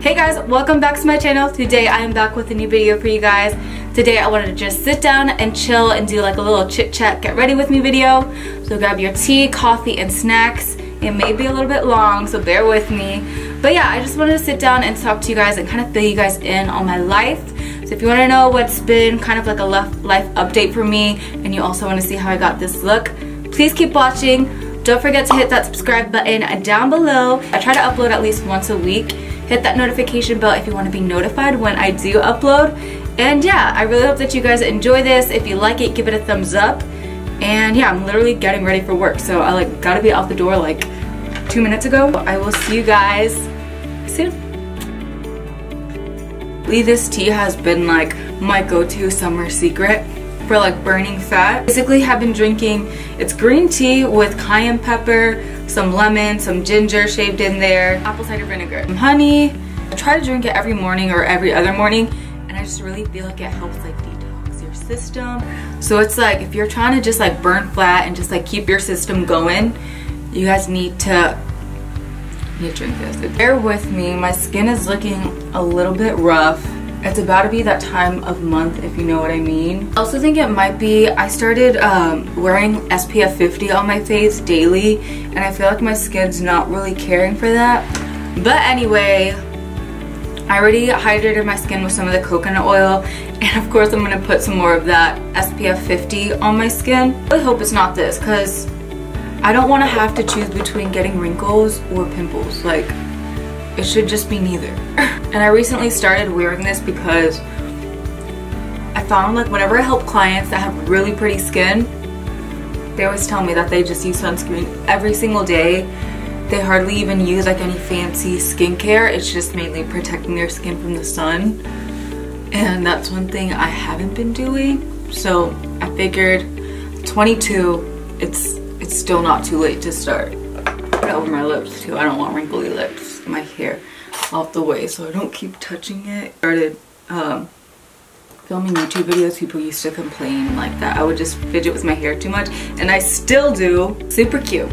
Hey guys, welcome back to my channel. Today I am back with a new video for you guys. Today I wanted to just sit down and chill and do like a little chit chat, get ready with me video. So grab your tea, coffee, and snacks. It may be a little bit long, so bear with me. But yeah, I just wanted to sit down and talk to you guys and kind of fill you guys in on my life. So if you want to know what's been kind of like a life update for me, and you also want to see how I got this look, please keep watching. Don't forget to hit that subscribe button down below. I try to upload at least once a week. Hit that notification bell if you want to be notified when I do upload. And yeah, I really hope that you guys enjoy this. If you like it, give it a thumbs up. And yeah, I'm literally getting ready for work, so I gotta be out the door like 2 minutes ago. I will see you guys soon. This tea has been like my go-to summer secret for like burning fat. Basically, have been drinking, it's green tea with cayenne pepper, some lemon, some ginger shaved in there, apple cider vinegar, some honey. I try to drink it every morning or every other morning, and I just really feel like it helps like detox your system. So it's like if you're trying to just like burn fat and just like keep your system going, you guys need to drink this. Bear with me, my skin is looking a little bit rough. It's about to be that time of month, if you know what I mean. I also think it might be, I started wearing SPF 50 on my face daily, and I feel like my skin's not really caring for that. But anyway, I already hydrated my skin with some of the coconut oil, and of course I'm gonna put some more of that SPF 50 on my skin. I really hope it's not this, because I don't want to have to choose between getting wrinkles or pimples. Like, it should just be neither. And I recently started wearing this because I found like whenever I help clients that have really pretty skin, they always tell me that they just use sunscreen every single day. They hardly even use like any fancy skincare. It's just mainly protecting their skin from the sun. And that's one thing I haven't been doing. So I figured 22, it's still not too late to start. Put it over my lips too. I don't want wrinkly lips. My hair off the way so I don't keep touching it. Started filming YouTube videos, people used to complain like that I would just fidget with my hair too much, and I still do. Super cute.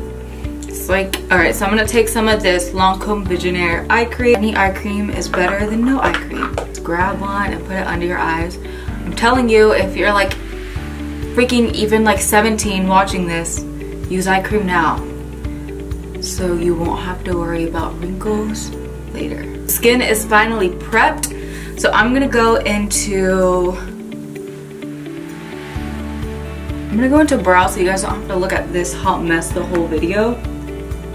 It's like, alright, so I'm gonna take some of this Lancome Visionaire eye cream. Any eye cream is better than no eye cream. Just grab one and put it under your eyes. I'm telling you, if you're like freaking even like 17 watching this, use eye cream now, so you won't have to worry about wrinkles later. Skin is finally prepped, so I'm gonna go into brows, so you guys don't have to look at this hot mess the whole video.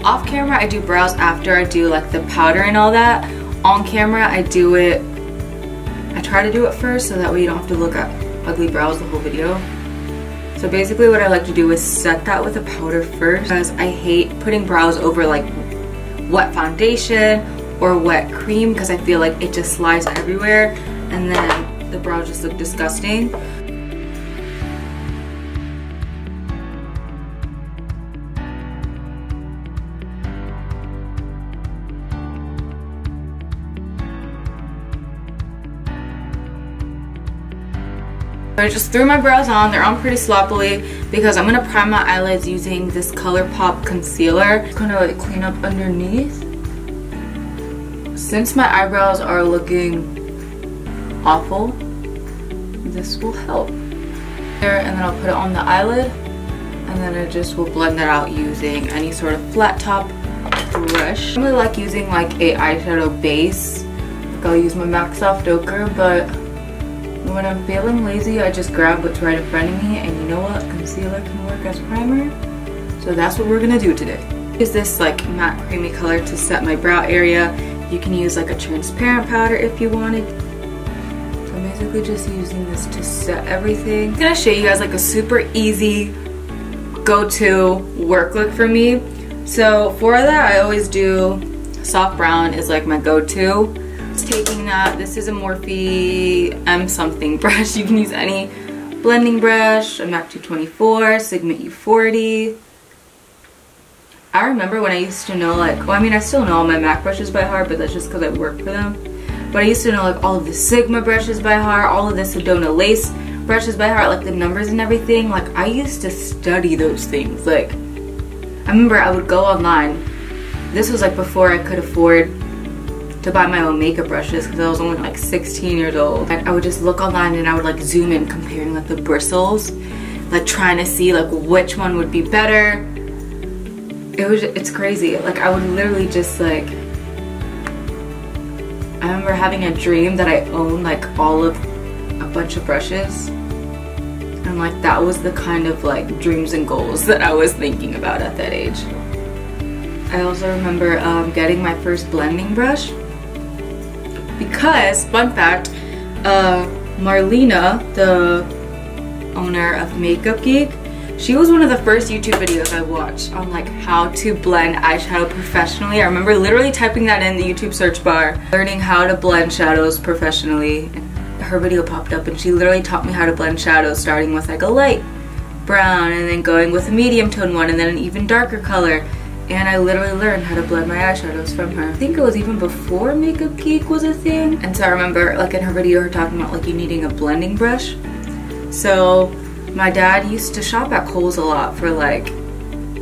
Off camera I do brows after I do like the powder and all that. On camera I try to do it first, so that way you don't have to look at ugly brows the whole video. So basically what I like to do is set that with a powder first, because I hate putting brows over like wet foundation or wet cream, because I feel like it just slides everywhere and then the brows just look disgusting. I just threw my brows on. They're on pretty sloppily because I'm gonna prime my eyelids using this ColourPop concealer. Just gonna like clean up underneath. Since my eyebrows are looking awful, this will help. There, and then I'll put it on the eyelid, and then I just will blend that out using any sort of flat top brush. I really like using like a eyeshadow base. Like I'll use my MAC Soft Ochre, but when I'm feeling lazy, I just grab what's right in front of me, and you know what? Concealer can work as primer. So that's what we're gonna do today. Use this like matte creamy color to set my brow area. You can use like a transparent powder if you wanted. So I'm basically just using this to set everything. I'm gonna show you guys like a super easy go-to work look for me. So for that, I always do soft brown is like my go-to. Taking that, this is a Morphe M something brush. You can use any blending brush, a MAC 224, Sigma E40. I remember when I used to know like, well I mean I still know all my MAC brushes by heart, but that's just because I work for them. But I used to know like all of the Sigma brushes by heart, all of the Sedona Lace brushes by heart, like the numbers and everything. Like I used to study those things. Like I remember I would go online. This was like before I could afford to buy my own makeup brushes because I was only like 16 years old. I would just look online and I would like zoom in comparing like the bristles, like trying to see like which one would be better. It's crazy. Like I would literally just like, I remember having a dream that I owned like a bunch of brushes. And like that was the kind of like dreams and goals that I was thinking about at that age. I also remember getting my first blending brush because, fun fact, Marlena, the owner of Makeup Geek, she was one of the first YouTube videos I watched on like how to blend eyeshadow professionally. I remember literally typing that in the YouTube search bar, learning how to blend shadows professionally. Her video popped up and she literally taught me how to blend shadows, starting with like a light brown and then going with a medium tone one and then an even darker color. And I literally learned how to blend my eyeshadows from her. I think it was even before Makeup Geek was a thing. And so I remember like in her video her talking about like you needing a blending brush. So my dad used to shop at Kohl's a lot for like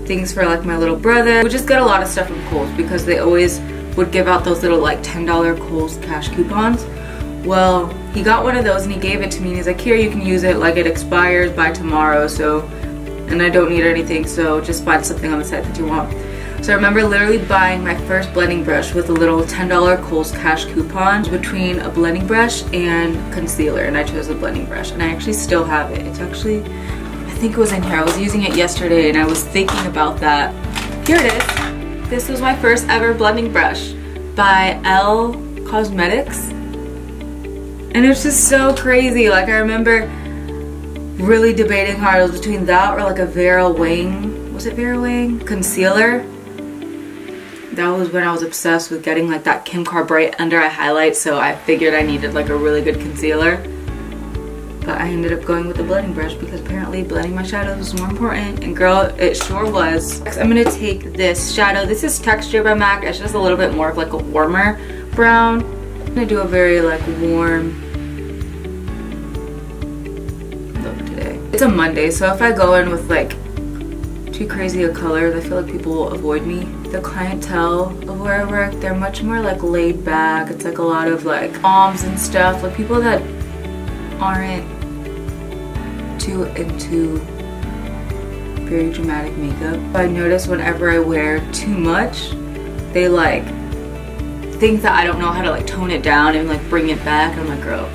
things for like my little brother. We just get a lot of stuff from Kohl's because they always would give out those little like $10 Kohl's cash coupons. Well, he got one of those and he gave it to me and he's like, here, you can use it, like it expires by tomorrow, so, and I don't need anything, so just find something on the site that you want. So I remember literally buying my first blending brush with a little $10 Kohl's cash coupon between a blending brush and concealer, and I chose the blending brush and I actually still have it. It's actually, I think it was in here. I was using it yesterday and I was thinking about that. Here it is. This was my first ever blending brush by Elle Cosmetics. And it's just so crazy. Like I remember really debating hard. It was between that or like a Vera Wang, was it Vera Wang? Concealer. That was when I was obsessed with getting like that Kim K Bright under eye highlight, so I figured I needed like a really good concealer. But I ended up going with the blending brush because apparently blending my shadows was more important, and girl, it sure was. Next, I'm gonna take this shadow. This is Texture by MAC. It's just a little bit more of like a warmer brown. I'm gonna do a very like warm look today. It's a Monday, so if I go in with like too crazy of colors, I feel like people will avoid me. The clientele of where I work, they're much more like laid back. It's like a lot of like moms and stuff, like people that aren't too into very dramatic makeup. I notice whenever I wear too much, they like think that I don't know how to like tone it down and like bring it back. I'm like, girl,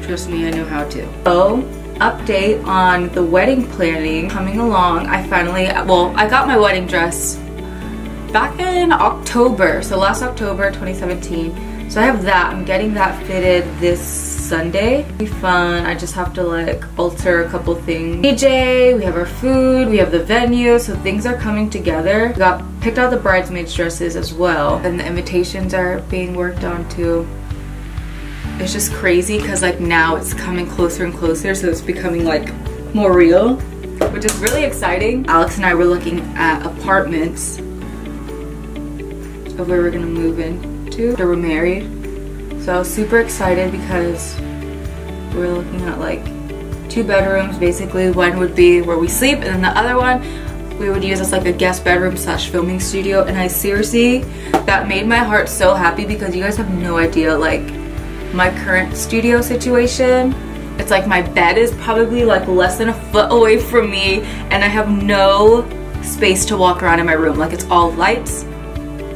trust me, I know how to. So, update on the wedding planning coming along. I finally, well, I got my wedding dress back in October, so last October 2017. So I have that. I'm getting that fitted this Sunday. It'll be fun. I just have to like alter a couple things. DJ, we have our food, we have the venue, so things are coming together. We picked out the bridesmaids dresses as well, and the invitations are being worked on too. It's just crazy because like now it's coming closer and closer, so it's becoming like more real, which is really exciting. Alex and I were looking at apartments of where we're gonna move into after we're married. So I was super excited because we're looking at like 2 bedrooms. Basically, one would be where we sleep and then the other one we would use as like a guest bedroom slash filming studio. And I seriously, that made my heart so happy because you guys have no idea like my current studio situation. It's like my bed is probably like less than a foot away from me and I have no space to walk around in my room. Like it's all lights,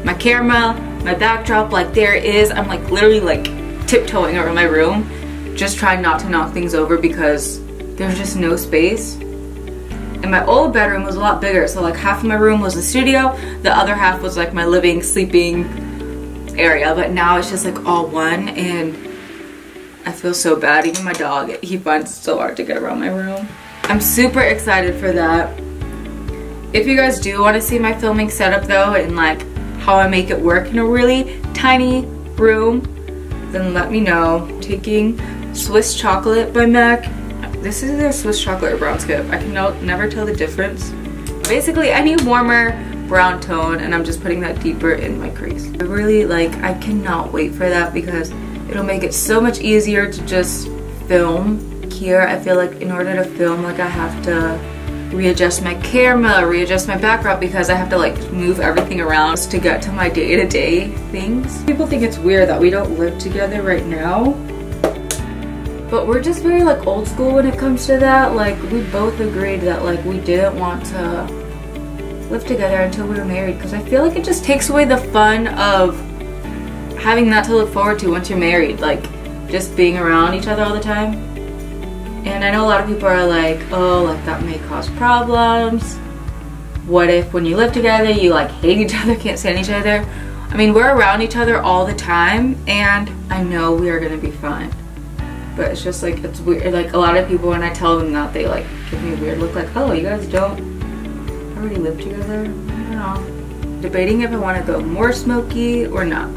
my camera, my backdrop, like there is, I'm like literally like tiptoeing around my room just trying not to knock things over because there's just no space. And my old bedroom was a lot bigger, so like half of my room was the studio, the other half was like my living, sleeping area, but now it's just like all one and I feel so bad. Even my dog, he finds it so hard to get around my room. I'm super excited for that. If you guys do want to see my filming setup though and like how I make it work in a really tiny room, then let me know. Taking Swiss Chocolate by MAC. This is either Swiss Chocolate or Brown Skip. I can never tell the difference. Basically any warmer brown tone, and I'm just putting that deeper in my crease. I really like, I cannot wait for that because it'll make it so much easier to just film. Here I feel like in order to film, like I have to readjust my camera, readjust my background because I have to like move everything around to get to my day-to-day things. People think it's weird that we don't live together right now, but we're just very like old school when it comes to that. Like we both agreed that like we didn't want to live together until we were married because I feel like it just takes away the fun of having that to look forward to once you're married, like just being around each other all the time. And I know a lot of people are like, oh, like that may cause problems. What if when you live together you like hate each other, can't stand each other? I mean, we're around each other all the time and I know we are gonna be fine. But it's just like, it's weird. Like a lot of people, when I tell them that, they like give me a weird look like, oh, you guys don't already live together? I don't know. Debating if I want to go more smoky or not.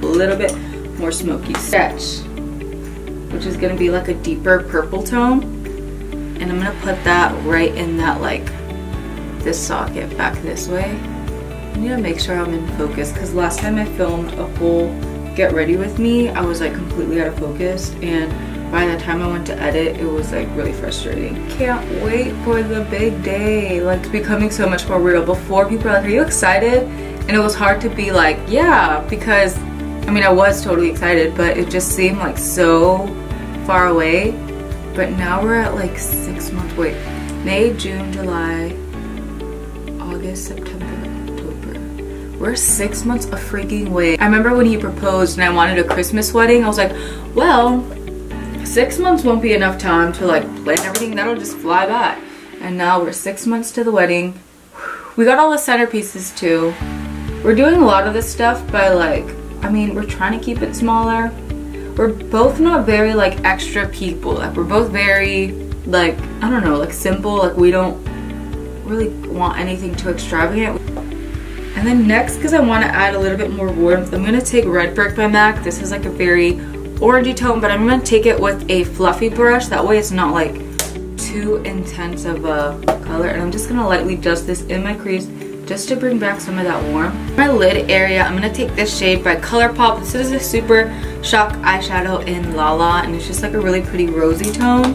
A little bit more smoky. Sketch, which is gonna be like a deeper purple tone, and I'm gonna put that right in that like this socket back this way. I need to make sure I'm in focus because last time I filmed a whole get ready with me, I was like completely out of focus, and by the time I went to edit it was like really frustrating. Can't wait for the big day. Like it's becoming so much more real. Before people are like, are you excited? And it was hard to be like, yeah, because I mean I was totally excited, but it just seemed like so far away. But now we're at like 6 months. Wait, May, June, July, August, September, October. We're 6 months a freaking way. I remember when he proposed and I wanted a Christmas wedding, I was like, well, 6 months won't be enough time to like plan everything, that'll just fly by. And now we're 6 months to the wedding. We got all the centerpieces too. We're doing a lot of this stuff by like, I mean, we're trying to keep it smaller. We're both not very like extra people. Like we're both very like, I don't know, like simple. Like we don't really want anything too extravagant. And then next, because I want to add a little bit more warmth, I'm going to take Red Brick by MAC. This is like a very orangey tone, but I'm going to take it with a fluffy brush. That way it's not like too intense of a color. And I'm just going to lightly dust this in my crease just to bring back some of that warmth. My lid area, I'm going to take this shade by ColourPop. This is a Super Shock eyeshadow in Lala, and it's just like a really pretty rosy tone.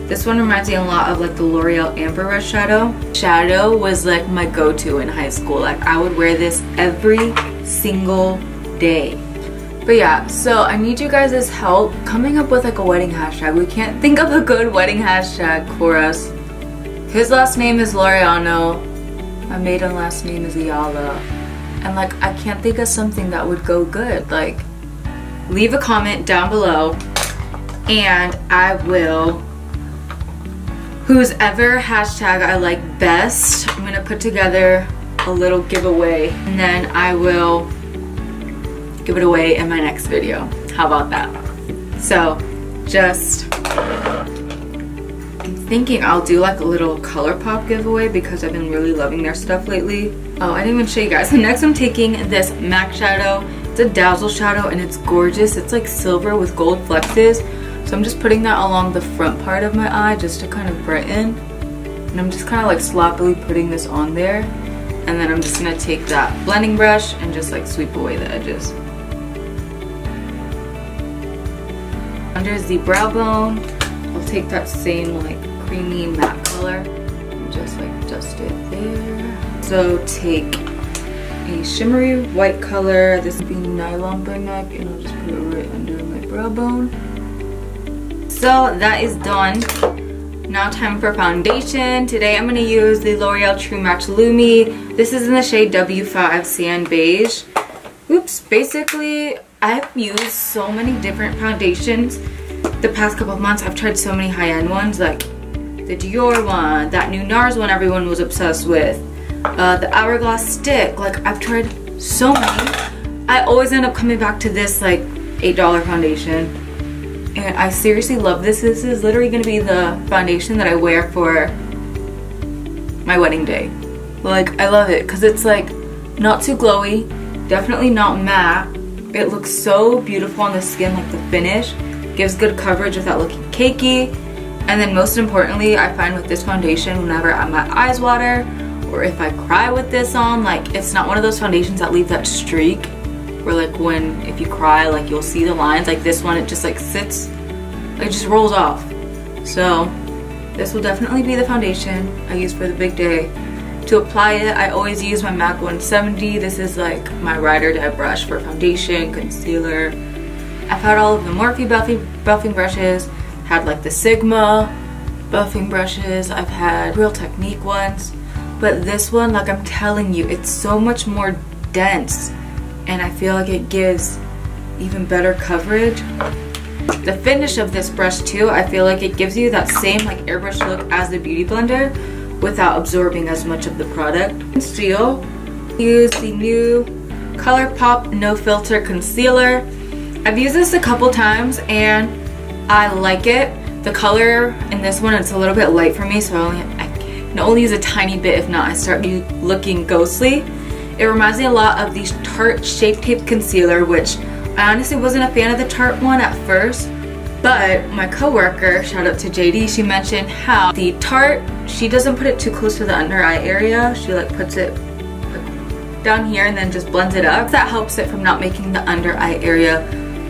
This one reminds me a lot of like the L'Oreal Amber Rush shadow. Shadow was like my go-to in high school. Like I would wear this every single day. But yeah, so I need you guys' help coming up with like a wedding hashtag. We can't think of a good wedding hashtag for us. His last name is Laureano. My maiden last name is Ayala. And like I can't think of something that would go good. Like leave a comment down below and I will, whose ever hashtag I like best, I'm gonna put together a little giveaway and then I will give it away in my next video. How about that? So just, I'm thinking I'll do like a little ColourPop giveaway because I've been really loving their stuff lately. Oh, I didn't even show you guys. So next I'm taking this MAC shadow. It's a Dazzle shadow and it's gorgeous. It's like silver with gold flexes. So I'm just putting that along the front part of my eye just to kind of brighten. And I'm just kind of like sloppily putting this on there. And then I'm just gonna take that blending brush and just like sweep away the edges. Under the brow bone, I'll take that same like creamy matte color and just like dust it there. So take a shimmery white color. This would be Nylon by MAC, and I'll just put it right under my brow bone. So that is done. Now time for foundation. Today I'm going to use the L'Oreal True Match Lumi. This is in the shade W5 Sand Beige. Oops, basically I've used so many different foundations the past couple of months. I've tried so many high-end ones, like the Dior one, that new NARS one everyone was obsessed with, the Hourglass stick. Like I've tried so many. I always end up coming back to this like $8 foundation. And I seriously love this. This is literally going to be the foundation that I wear for my wedding day. Like, I love it because it's like not too glowy, definitely not matte. It looks so beautiful on the skin, like the finish. Gives good coverage without looking cakey. And then most importantly, I find with this foundation, whenever my eyes water or if I cry with this on, like it's not one of those foundations that leave that streak. Where like when, if you cry, like you'll see the lines. Like this one, it just like sits, like it just rolls off. So This will definitely be the foundation I use for the big day. To apply it, I always use my MAC 170. This is like my ride or die brush for foundation, concealer. I've had all of the Morphe buffing brushes, had like the Sigma buffing brushes, I've had Real Technique ones, but this one, like I'm telling you, it's so much more dense and I feel like it gives even better coverage. The finish of this brush too, I feel like it gives you that same like airbrush look as the Beauty Blender without absorbing as much of the product. Conceal, use the new ColourPop No Filter Concealer. I've used this a couple times and I like it. The color in this one, it's a little bit light for me, so I can only use a tiny bit. If not, I start looking ghostly. It reminds me a lot of the Tarte Shape Tape Concealer, which I honestly wasn't a fan of the Tarte one at first, but my coworker, shout out to JD, she mentioned how the Tarte, she doesn't put it too close to the under eye area. She like puts it like down here and then just blends it up. That helps it from not making the under eye area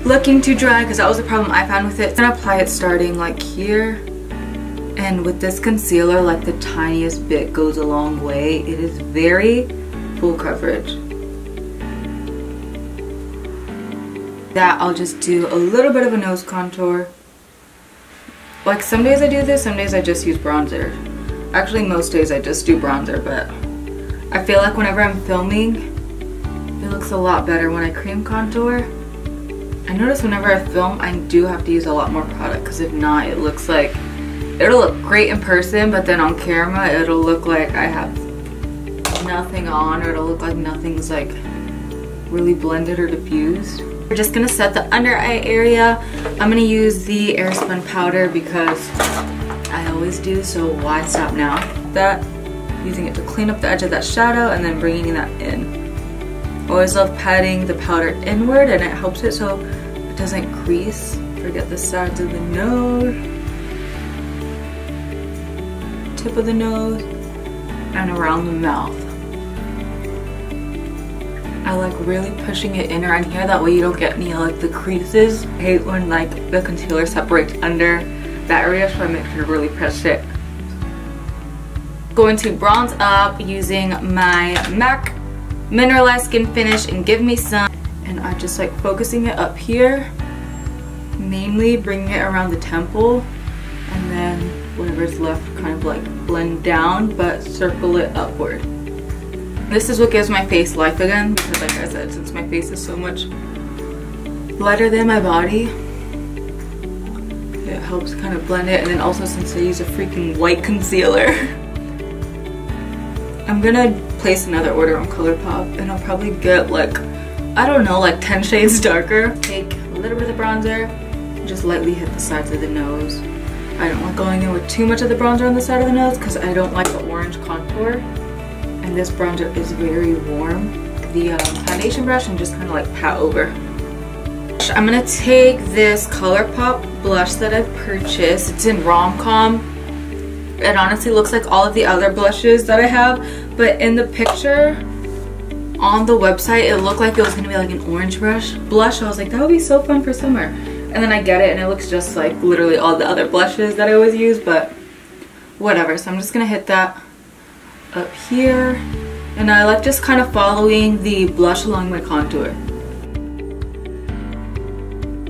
looking too dry, because that was the problem I found with it. I'm gonna apply it starting like here, and with this concealer, like the tiniest bit goes a long way. It is very full coverage. That I'll just do a little bit of a nose contour. Like some days I do this, some days I just use bronzer. Actually most days I just do bronzer, but I feel like whenever I'm filming, it looks a lot better when I cream contour. I notice whenever I film, I do have to use a lot more product, because if not, it looks like, it'll look great in person, but then on camera, it'll look like I have nothing on, or it'll look like nothing's like really blended or diffused. We're just gonna set the under eye area. I'm gonna use the Airspun powder because I always do, so why stop now? That, using it to clean up the edge of that shadow and then bringing that in. Always love patting the powder inward, and it helps it so it doesn't crease. Forget the sides of the nose, tip of the nose, and around the mouth. I like really pushing it in around here, that way you don't get any like the creases. I hate when like the concealer separates under that area, so I make sure to really press it. Going to bronze up using my MAC Mineralized Skin Finish and Give Me Some, and I'm just like focusing it up here, mainly bringing it around the temple, and then whatever's left kind of like blend down but circle it upward. This is what gives my face life again, because like I said, since my face is so much lighter than my body, it helps kind of blend it. And then also, since I use a freaking white concealer, I'm gonna place another order on ColourPop, and I'll probably get like, I don't know, like 10 shades darker. Take a little bit of the bronzer and just lightly hit the sides of the nose. I don't like going in with too much of the bronzer on the side of the nose because I don't like the orange contour, and this bronzer is very warm. The foundation brush and just kind of like pat over. I'm gonna take this ColourPop blush that I've purchased. It's in Rom-Com. It honestly looks like all of the other blushes that I have, but in the picture on the website, it looked like it was gonna be like an orange blush. I was like, that would be so fun for summer. And then I get it and it looks just like literally all the other blushes that I always use, but whatever. So I'm just gonna hit that up here. And I like just kind of following the blush along my contour.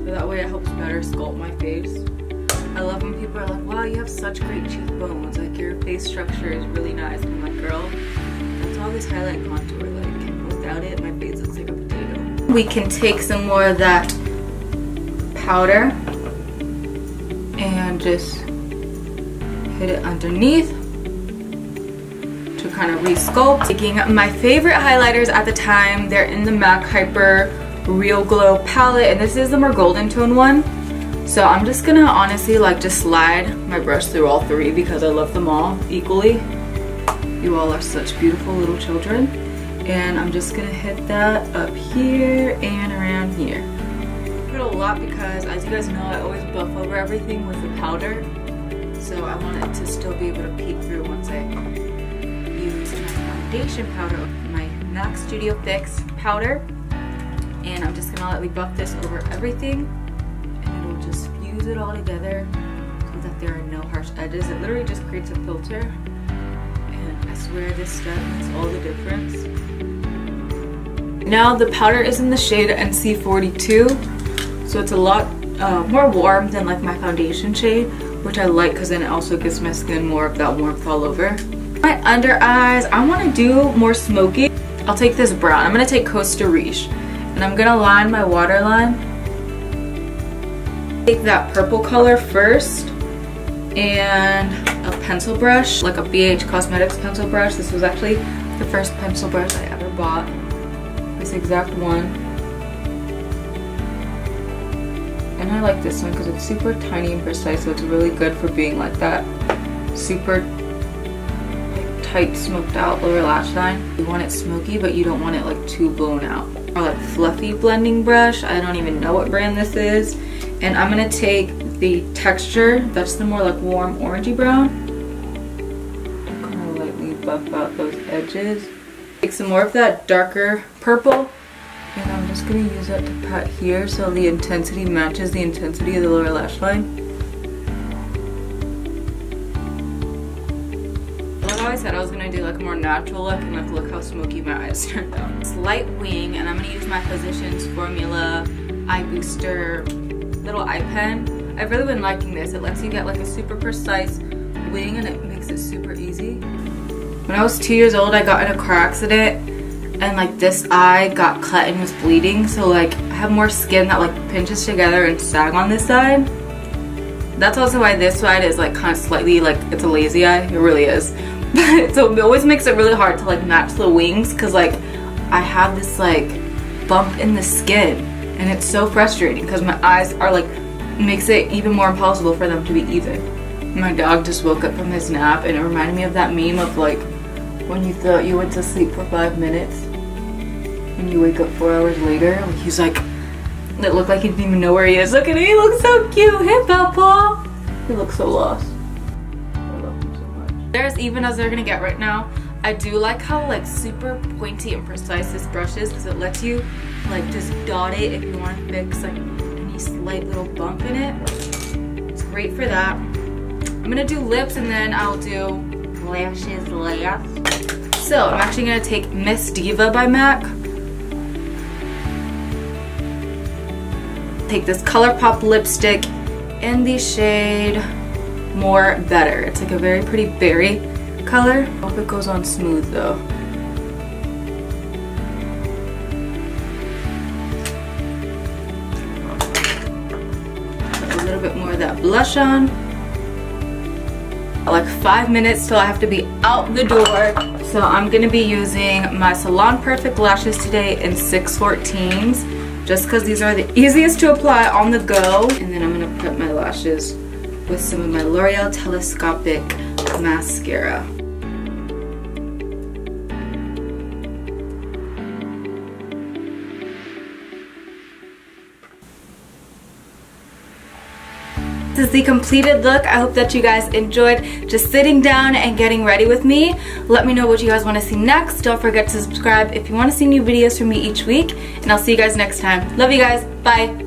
So that way it helps better sculpt my face. I love when people are like, wow, you have such great cheekbones, like your face structure is really nice. I'm like, girl, that's all this highlight and contour, like without it, my face looks like a potato. We can take some more of that powder and just hit it underneath to kind of re-sculpt. Taking my favorite highlighters at the time, they're in the MAC Hyper Real Glow palette, and this is the more golden tone one. So I'm just gonna honestly like just slide my brush through all three because I love them all equally. You all are such beautiful little children. And I'm just gonna hit that up here and around here. Put a lot because, as you guys know, I always buff over everything with the powder. So I want it to still be able to peek through once I use my foundation powder, my MAC Studio Fix powder. And I'm just gonna lightly buff this over everything. Just fuse it all together so that there are no harsh edges. It literally just creates a filter, and I swear this step makes all the difference. Now the powder is in the shade NC42, so it's a lot more warm than like my foundation shade, which I like because then it also gives my skin more of that warmth all over. My under eyes, I want to do more smoky. I'll take this brown. I'm going to take Costa Riche, and I'm going to line my waterline. Take that purple color first, and a pencil brush, like a BH Cosmetics pencil brush. This was actually the first pencil brush I ever bought. This exact one. And I like this one because it's super tiny and precise, so it's really good for being like that super like tight smoked out lower lash line. You want it smoky, but you don't want it like too blown out. Or like fluffy blending brush. I don't even know what brand this is. And I'm gonna take the Texture, that's the more like warm orangey brown. Kind of lightly buff out those edges. Take some more of that darker purple, and I'm just gonna use that to pat here so the intensity matches the intensity of the lower lash line. Like I said, I was gonna do like a more natural look, and like look how smoky my eyes turned out. It's light wing, and I'm gonna use my Physicians Formula Eye Booster little eye pen. I've really been liking this. It lets you get like a super precise wing, and it makes it super easy. When I was 2 years old, I got in a car accident, and like this eye got cut and was bleeding, so like I have more skin that like pinches together and sag on this side. That's also why this side is like kind of slightly like, it's a lazy eye. It really is. So it always makes it really hard to like match the wings, because like I have this like bump in the skin, and it's so frustrating because my eyes are like, makes it even more impossible for them to be even. My dog just woke up from his nap, and it reminded me of that meme of like when you thought you went to sleep for 5 minutes and you wake up 4 hours later. Like he's like, it looked like he didn't even know where he is. Look at him, he looks so cute. Hey Papa. He looks so lost. I love him so much. They're as even as they're gonna get right now. I do like how like super pointy and precise this brush is, because it lets you like just dot it if you want to fix like any slight little bump in it. It's great for that. I'm gonna do lips, and then I'll do lashes last. So I'm actually gonna take Miss Diva by MAC. Take this ColourPop lipstick in the shade More Better. It's like a very pretty berry color. I hope it goes on smooth though. Put a little bit more of that blush on. Like 5 minutes till I have to be out the door. So I'm gonna be using my Salon Perfect lashes today in 614s, just because these are the easiest to apply on the go. And then I'm gonna prep my lashes with some of my L'Oreal Telescopic mascara. This is the completed look. I hope that you guys enjoyed just sitting down and getting ready with me. Let me know what you guys want to see next. Don't forget to subscribe if you want to see new videos from me each week. And I'll see you guys next time. Love you guys. Bye.